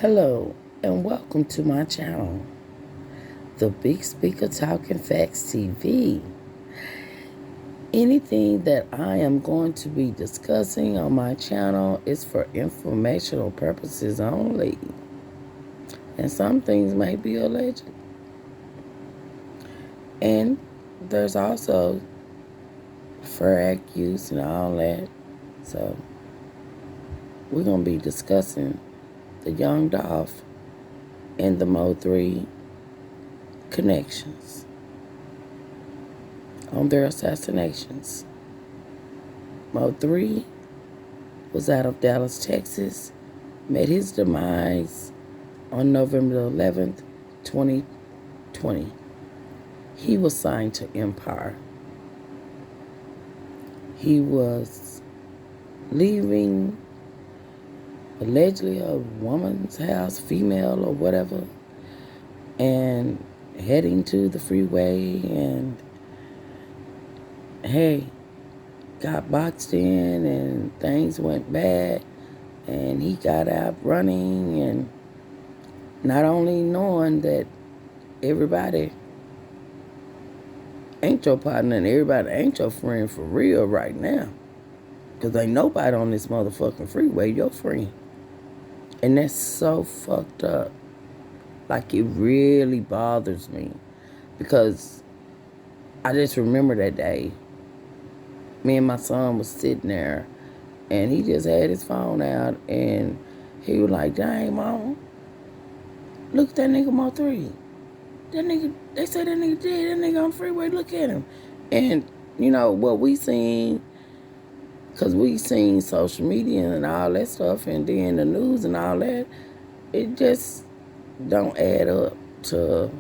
Hello and welcome to my channel, The Big Speaker Talking Facts TV. Anything that I am going to be discussing on my channel is for informational purposes only. And some things may be alleged. And there's also fair use and all that. So we're going to be discussing the Young Dolph and the Mo3 connections on their assassinations. Mo3 was out of Dallas, Texas, met his demise on November 11th, 2020. He was signed to Empire. He was leaving allegedly a woman's house, female or whatever, and heading to the freeway, and hey, got boxed in and things went bad, and he got out running, and not only knowing that everybody ain't your partner and everybody ain't your friend for real right now, because ain't nobody on this motherfucking freeway your friend. And that's so fucked up. Like, it really bothers me, because I just remember that day. Me and my son was sitting there, and he just had his phone out, and he was like, "Dang, mama, look at that nigga Mo3. That nigga, they say that nigga dead. That nigga on the freeway, look at him." And, you know, what we seen, because we seen social media and all that stuff, and then the news and all that, it just don't add up to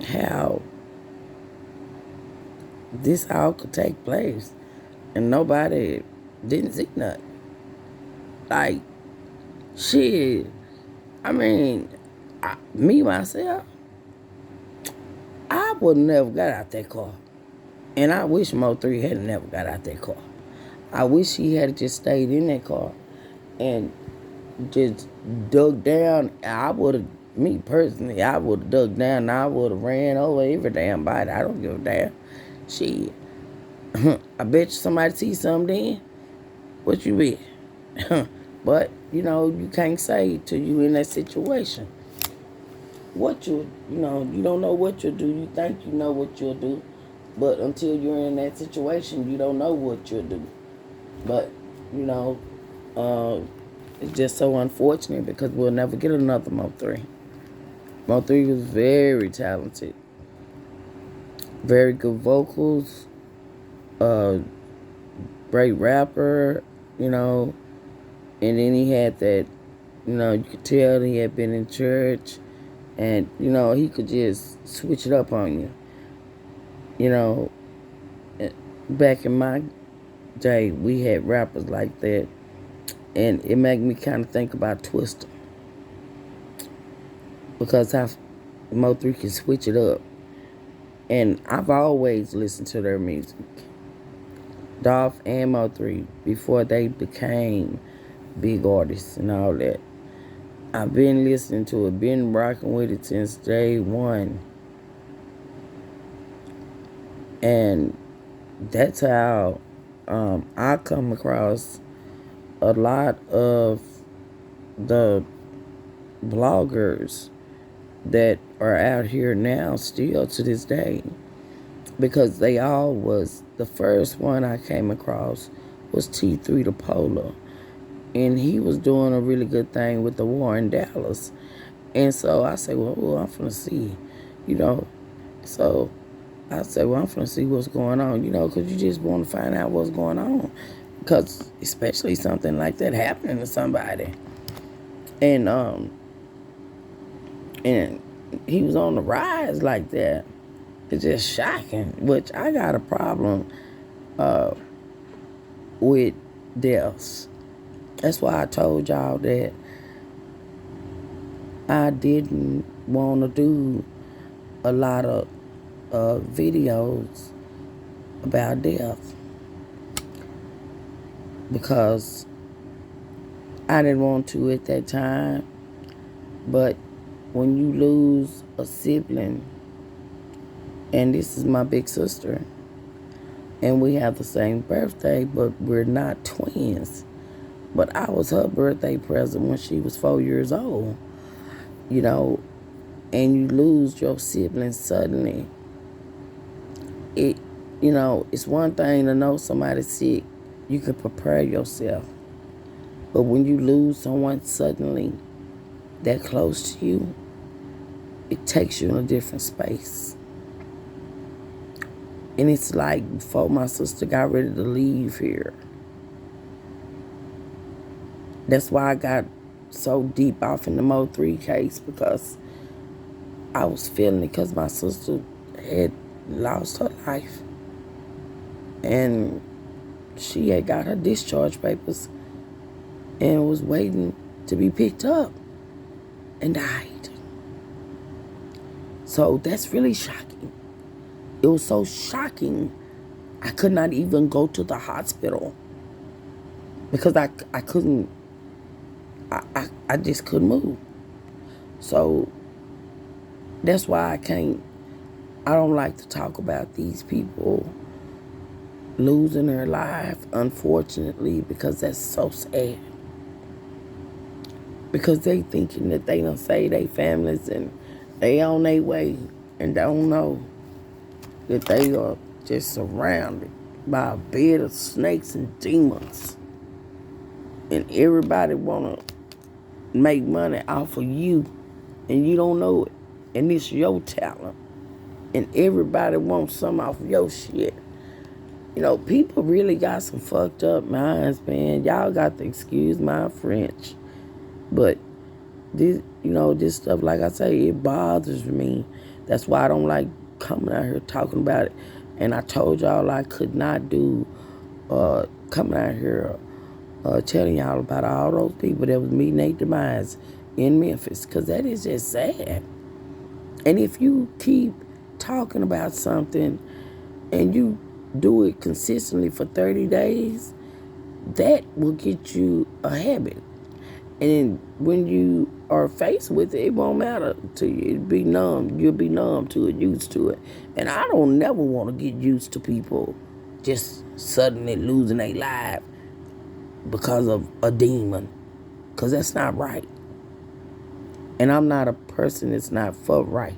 how this all could take place. And nobody didn't see nothing. Like, shit. I mean, myself, I would never got out that car. And I wish Mo3 had never got out that car. I wish he had just stayed in that car and just dug down. I would have, me personally, I would have dug down and I would have ran over every damn body. I don't give a damn. Shit. I bet you somebody see something then. What you bet? But, you know, you can't say till you in that situation what you don't know what you'll do. You think you know what you'll do, but until you're in that situation, you don't know what you'll do. But, you know, it's just so unfortunate, because we'll never get another Mo3. Mo3 was very talented, very good vocals, great rapper, you know, and then he had that, you know, you could tell he had been in church, and, you know, he could just switch it up on you. You know, back in my day, we had rappers like that, and it made me kind of think about Twister, because how Mo3 can switch it up. And I've always listened to their music, Dolph and Mo3, before they became big artists and all that. I've been listening to it, been rocking with it since day one. And that's how I come across a lot of the bloggers that are out here now still to this day, because they all was, the first one I came across was T3 the Polar, and he was doing a really good thing with the war in Dallas. And so I said, well, I'm finna see, you know. So I said, well, I'm finna see what's going on, you know, because you just want to find out what's going on, because especially something like that happening to somebody. And he was on the rise like that. It's just shocking, which I got a problem with deaths. That's why I told y'all that I didn't want to do a lot of videos about death, because I didn't want to at that time, but when you lose a sibling, and this is my big sister, and we have the same birthday, but we're not twins. But I was her birthday present when she was 4 years old, you know, and you lose your sibling suddenly. It, it's one thing to know somebody's sick. You can prepare yourself. But when you lose someone suddenly that close to you, it takes you in a different space. And it's like before my sister got ready to leave here. That's why I got so deep off in the Mo3 case, because I was feeling it because my sister had lost her life. And she had got her discharge papers and was waiting to be picked up and died. So that's really shocking. It was so shocking, I could not even go to the hospital because I couldn't, I just couldn't move. So that's why I don't like to talk about these people losing their life, unfortunately, because that's so sad. Because they thinking that they done save their families and they on their way and don't know that they are just surrounded by a bed of snakes and demons. And everybody wanna make money off of you and you don't know it. And it's your talent. And everybody wants some off of your shit. People really got some fucked up minds, man. Y'all got to excuse my French. But this stuff, like I say, it bothers me. That's why I don't like coming out here talking about it. And I told y'all I could not do coming out here telling y'all about all those people that was meeting their demise in Memphis, because that is just sad. And if you keep talking about something and you do it consistently for 30 days, that will get you a habit. And when you are faced with it, it won't matter to you. It'll be numb. You'll be numb to it, used to it. And I don't never want to get used to people just suddenly losing their life because of a demon. Because that's not right. And I'm not a person that's not for right.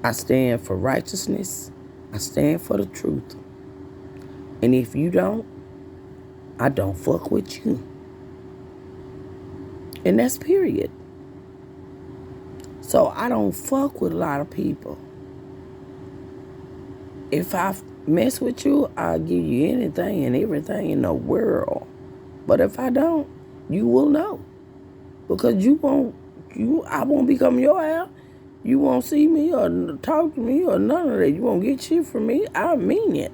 I stand for righteousness. I stand for the truth. And if you don't, I don't fuck with you. And that's period. So I don't fuck with a lot of people. If I mess with you, I'll give you anything and everything in the world. But if I don't, you will know. Because I won't become your al. You won't see me or talk to me or none of that. You won't get shit from me. I mean it.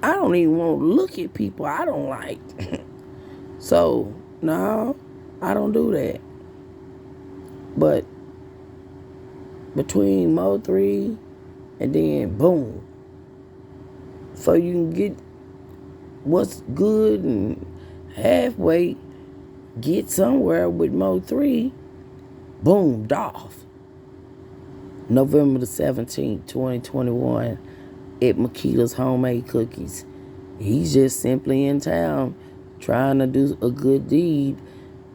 I don't even want to look at people I don't like. So, no, I don't do that. But between Mo3 and then boom, so you can get what's good and halfway get somewhere with Mo3, boom, Dolph. November the 17th, 2021, at Makita's Homemade Cookies. He's just simply in town trying to do a good deed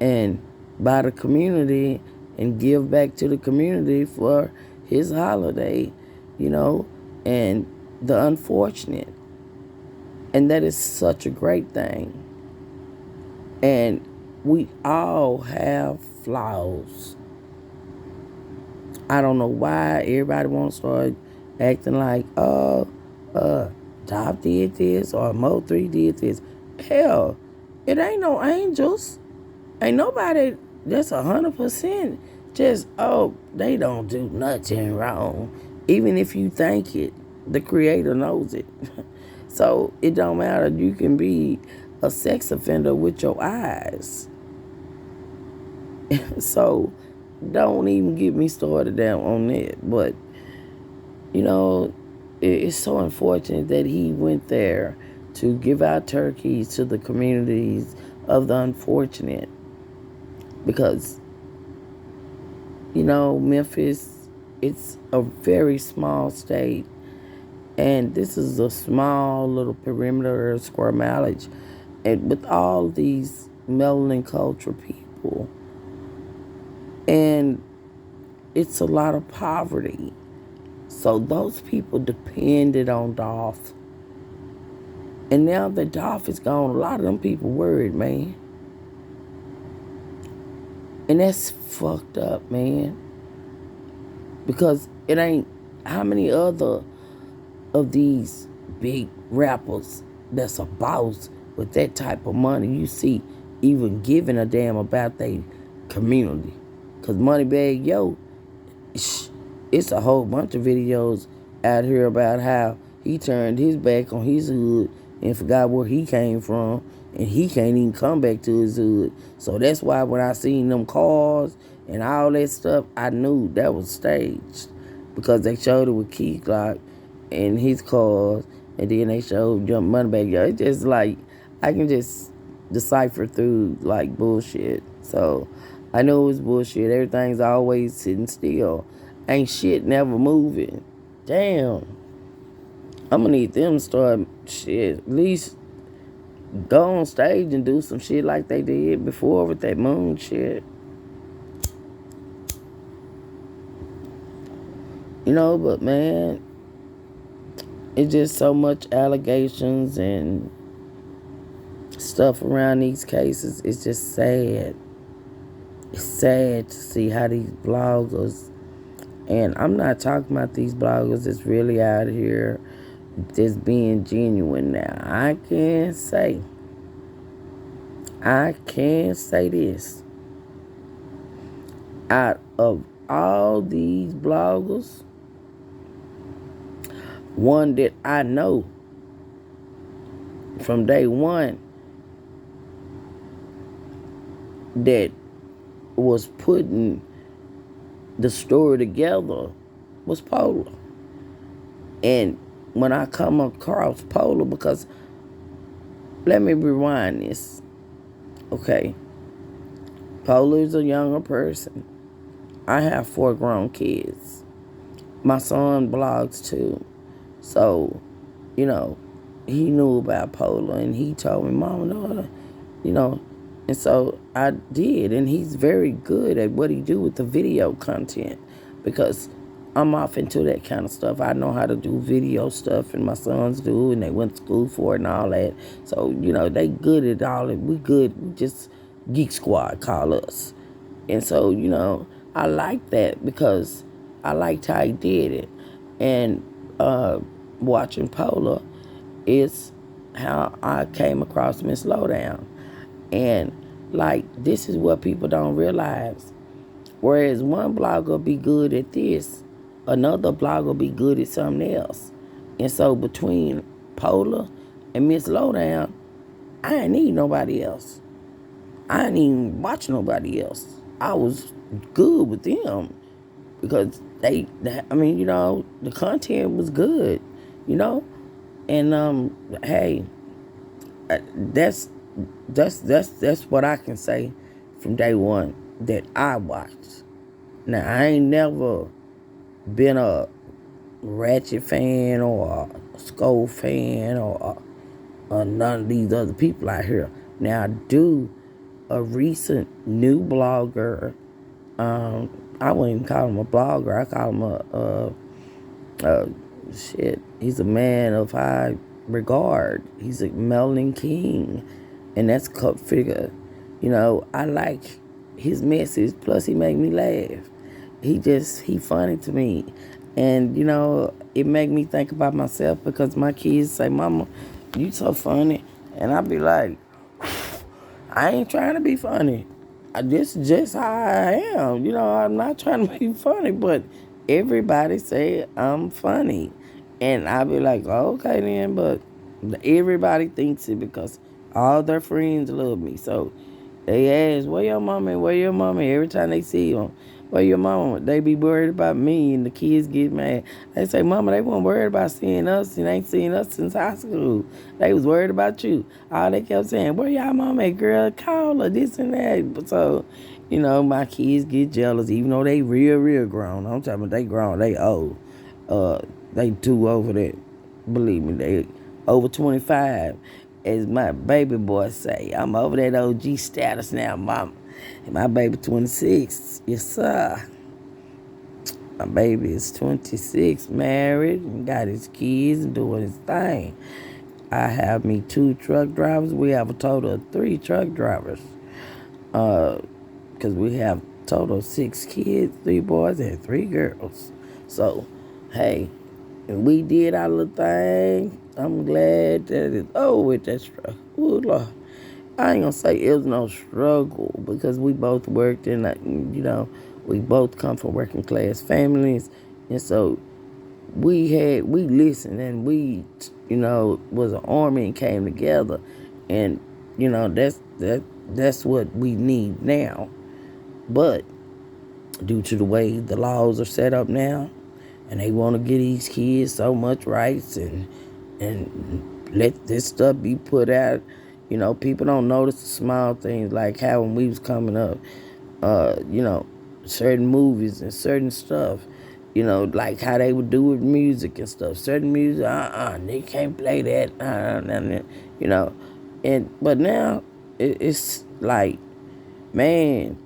and buy the community and give back to the community for his holiday, and the unfortunate. And that is such a great thing. And we all have flaws. I don't know why everybody wants to start acting like, Dolph did this or Mo3 did this. Hell, it ain't no angels. Ain't nobody that's 100% just, they don't do nothing wrong. Even if you think it, the Creator knows it. So it don't matter. You can be a sex offender with your eyes. So don't even get me started down on that. But, it's so unfortunate that he went there to give out turkeys to the communities of the unfortunate. Because, you know, Memphis, it's a very small state. And this is a small little perimeter of square mileage. And with all these melanin culture people. And it's a lot of poverty. So those people depended on Dolph. And now that Dolph is gone, a lot of them people worried, man. And that's fucked up, man. Because it ain't how many other of these big rappers that's a boss with that type of money you see even giving a damn about their community. Because Moneybagg Yo, it's a whole bunch of videos out here about how he turned his back on his hood and forgot where he came from, and he can't even come back to his hood. So that's why when I seen them cars and all that stuff, I knew that was staged, because they showed it with Key Glock and his cars, and then they showed Jump Moneybagg Yo. It's just like I can just decipher through like bullshit. So I know it was bullshit. Everything's always sitting still. Ain't shit never moving. Damn. I'm gonna need them to start shit. At least go on stage and do some shit like they did before with that moon shit. You know, but man, it's just so much allegations and stuff around these cases. It's just sad. It's sad to see how these bloggers, and I'm not talking about these bloggers that's really out here just being genuine now. I can say this. Out of all these bloggers, one that I know from day one that was putting the story together was Polar. And when I come across Polar, because let me rewind this, okay? Polar is a younger person. I have 4 grown kids. My son blogs too. So, you know, he knew about Polar and he told me, Mama, no, you know. And so I did, and he's very good at what he do with the video content, because I'm off into that kind of stuff. I know how to do video stuff, and my sons do, and they went to school for it and all that. So, you know, they good at all it. We good. We just Geek Squad call us. And so, you know, I like that because I liked how he did it. And watching Polar is how I came across Miss Lowdown. And, like, this is what people don't realize. Whereas one blogger be good at this, another blogger be good at something else. And so between Polar and Miss Lowdown, I ain't need nobody else. I ain't even watch nobody else. I was good with them because I mean, you know, the content was good, you know? And, hey, that's what I can say from day one that I watched. Now, I ain't never been a Ratchet fan or a Skull fan or none of these other people out here. Now, I do a recent new blogger. I wouldn't even call him a blogger. I call him shit. He's a man of high regard. He's a Melanin King, and that's Cup Figure. You know, I like his message. Plus, he make me laugh. He funny to me, and you know, it make me think about myself because my kids say, "Mama, you so funny," and I be like, I ain't trying to be funny. This is just how I am. You know, I'm not trying to be funny, but everybody say I'm funny. And I be like, oh, okay then, but everybody thinks it because all their friends love me. So they ask, where your mommy, where your mommy, every time they see them. Well, your mama, they be worried about me and the kids get mad. They say, Mama, they weren't worried about seeing us and ain't seen us since high school. They was worried about you. All they kept saying, where y'all mama at, girl? Call her, this and that. But so, my kids get jealous, even though they real grown. I'm talking about they grown, they old. They too over that. Believe me, they over 25. As my baby boy say, I'm over that OG status now, mama. My baby 26. Yes, sir. My baby is 26, married, and got his kids and doing his thing. I have me 2 truck drivers. We have a total of 3 truck drivers. Because we have a total of 6 kids, 3 boys and 3 girls. So, hey, we did our little thing. I'm glad that it's over with that struggle. Ooh, Lord. I ain't gonna say it was no struggle because we both worked and we both come from working class families, and so we listened and we was an army and came together, and that's what we need now. But due to the way the laws are set up now, and they want to give these kids so much rights and let this stuff be put out. People don't notice the small things, like how when we was coming up, certain movies and certain stuff, like how they would do with music and stuff. Certain music, they can't play that, but now it's like, man,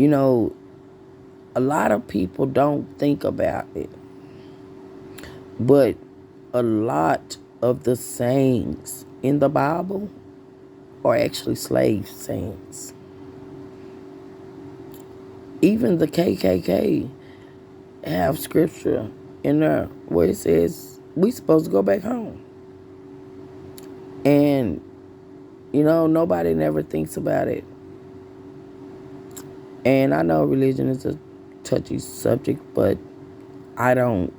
a lot of people don't think about it, but a lot of the sayings in the Bible are actually slave sayings. Even the KKK have scripture in there where it says we supposed to go back home. And, nobody never thinks about it. And I know religion is a touchy subject, but I don't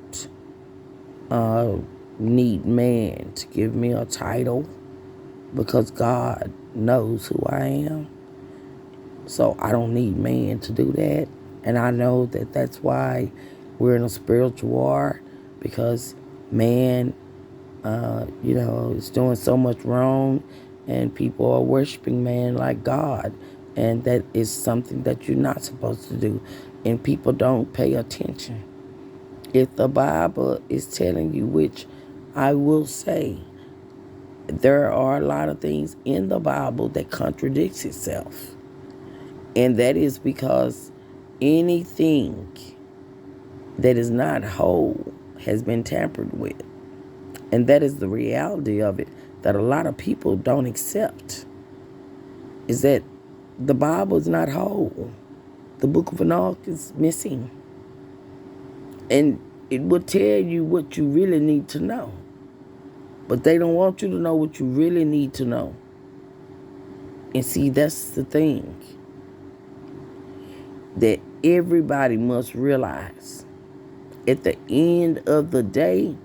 need man to give me a title because God knows who I am. So I don't need man to do that. And I know that that's why we're in a spiritual war, because man, is doing so much wrong, and people are worshiping man like God. And that is something that you're not supposed to do. And people don't pay attention. If the Bible is telling you, which I will say, there are a lot of things in the Bible that contradicts itself. And that is because anything that is not whole has been tampered with. And that is the reality of it, that a lot of people don't accept, is that the Bible is not whole. The book of Enoch is missing. And it will tell you what you really need to know. But they don't want you to know what you really need to know. And see, that's the thing that everybody must realize. At the end of the day,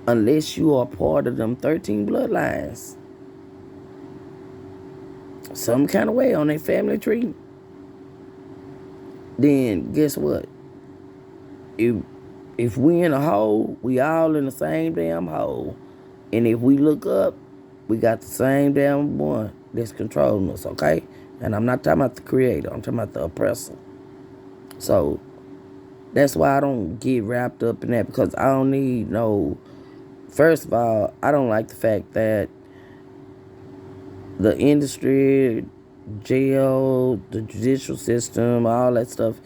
unless you are part of them 13 bloodlines, some kind of way on their family tree, then guess what? If we in a hole, we all in the same damn hole. And if we look up, we got the same damn one that's controlling us, okay? And I'm not talking about the creator, I'm talking about the oppressor. So that's why I don't get wrapped up in that, because I don't need no. First of all, I don't like the fact that the industry, jail, the judicial system, all that stuff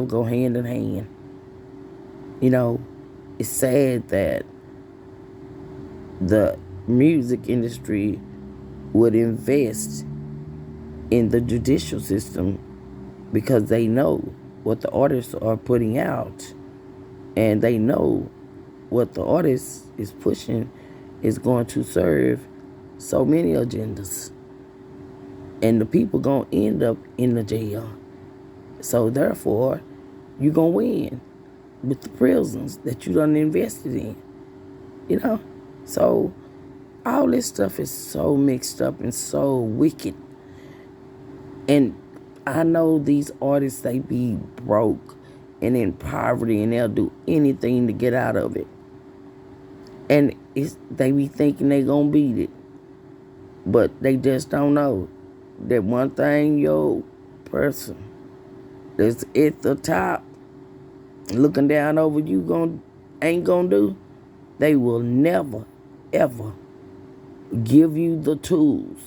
go hand in hand. It's sad that the music industry would invest in the judicial system because they know what the artists are putting out, and they know what the artist is pushing is going to serve so many agendas, and the people gonna end up in the jail. So therefore, you gonna win with the prisons that you done invested in. So all this stuff is so mixed up and so wicked. And I know these artists, they be broke and in poverty, and they'll do anything to get out of it. And they be thinking they gonna beat it, but they just don't know that one thing your person that's at the top looking down over you ain't gonna do. They will never ever give you the tools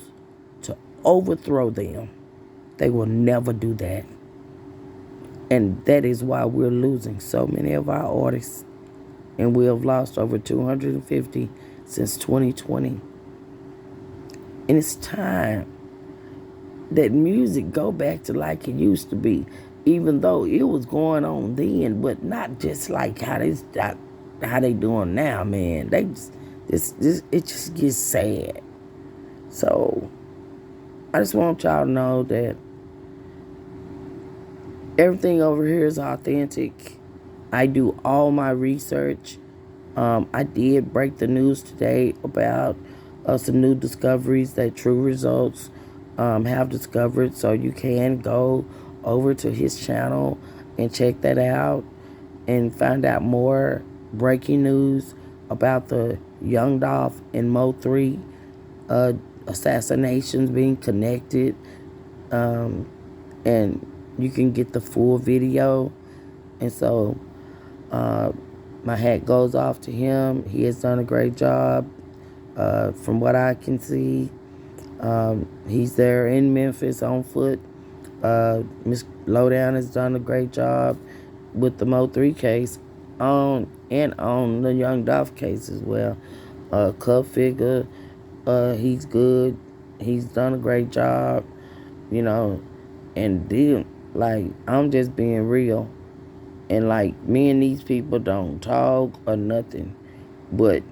to overthrow them. They will never do that. And that is why we're losing so many of our artists. And we have lost over 250 since 2020. And it's time that music go back to like it used to be. Even though it was going on then, but not just like how they doing now, man. They it just gets sad. So I just want y'all to know that everything over here is authentic. I do all my research. I did break the news today about some new discoveries that True Results have discovered. So you can go over to his channel and check that out and find out more breaking news about the Young Dolph and Mo3 assassinations being connected. And you can get the full video. And so my hat goes off to him. He has done a great job. From what I can see, he's there in Memphis on foot. Miss Lowdown has done a great job with the Mo3 case on the Young Dolph case as well. Club Figure, he's good. He's done a great job, you know. And then, like, I'm just being real. And, like, me and these people don't talk or nothing. But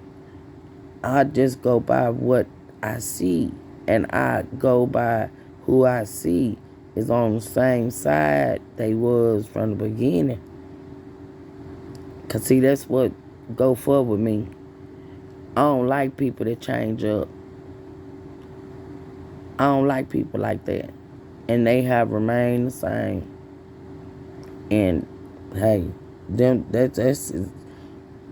I just go by what I see. And I go by who I see is on the same side they was from the beginning. Because, see, that's what go for with me. I don't like people that change up. I don't like people like that. And they have remained the same. And, hey, that's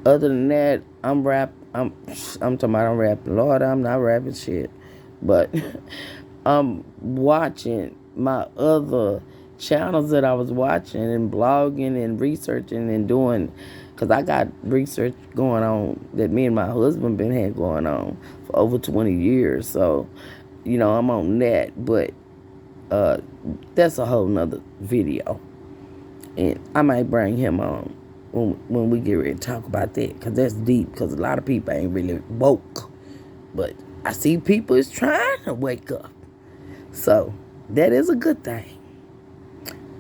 other than that, I'm talking about I'm rapping. Lord, I'm not rapping shit. But I'm watching my other channels that I was watching and blogging and researching and doing, because I got research going on that me and my husband been had going on for over 20 years. So, you know, I'm on that. But that's a whole nother video. And I might bring him on when we get ready to talk about that, because that's deep, because a lot of people ain't really woke. But I see people is trying to wake up. So that is a good thing.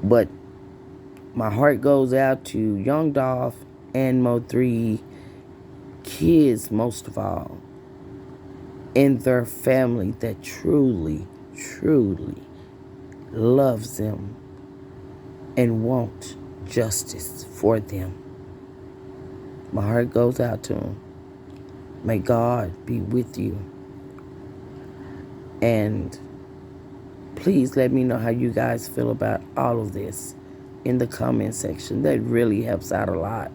But my heart goes out to Young Dolph and Mo3 kids, most of all, and their family that truly, truly loves them and wants justice for them. My heart goes out to them. May God be with you. And please let me know how you guys feel about all of this in the comment section. That really helps out a lot.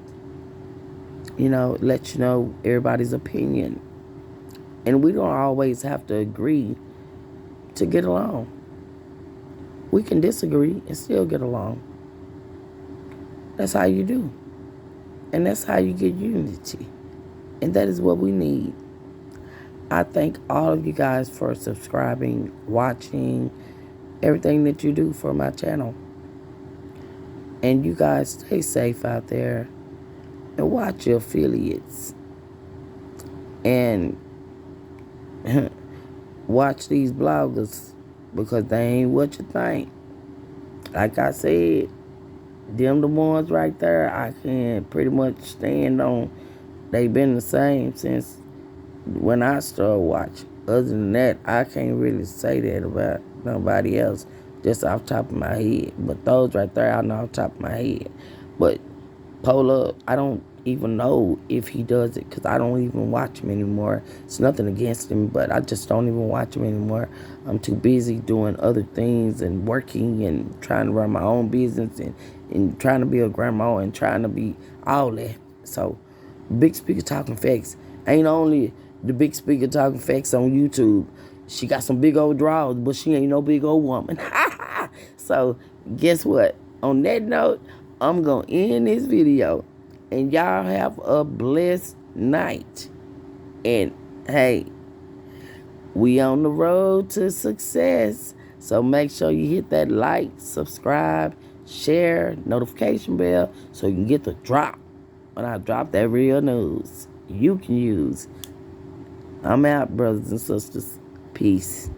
You know, let you know everybody's opinion. And we don't always have to agree to get along. We can disagree and still get along. That's how you do. And that's how you get unity. And that is what we need. I thank all of you guys for subscribing, watching, everything that you do for my channel. And you guys stay safe out there and watch your affiliates. And watch these bloggers, because they ain't what you think. Like I said, them the ones right there I can pretty much stand on. They've been the same since when I started watching. Other than that, I can't really say that about nobody else, just off the top of my head. But those right there, I know off the top of my head. But Pola, I don't even know if he does it, because I don't even watch him anymore. It's nothing against him, but I just don't even watch him anymore. I'm too busy doing other things and working and trying to run my own business and trying to be a grandma and trying to be all that. So, Big Speaker Talking Facts ain't only the Big Speaker Talking Facts on YouTube. She got some big old draws, but she ain't no big old woman. So, guess what? On that note, I'm going to end this video. And y'all have a blessed night. And, hey, we on the road to success. So make sure you hit that like, subscribe, share, notification bell so you can get the drop when I drop that real news you can use. I'm out, brothers and sisters. Peace.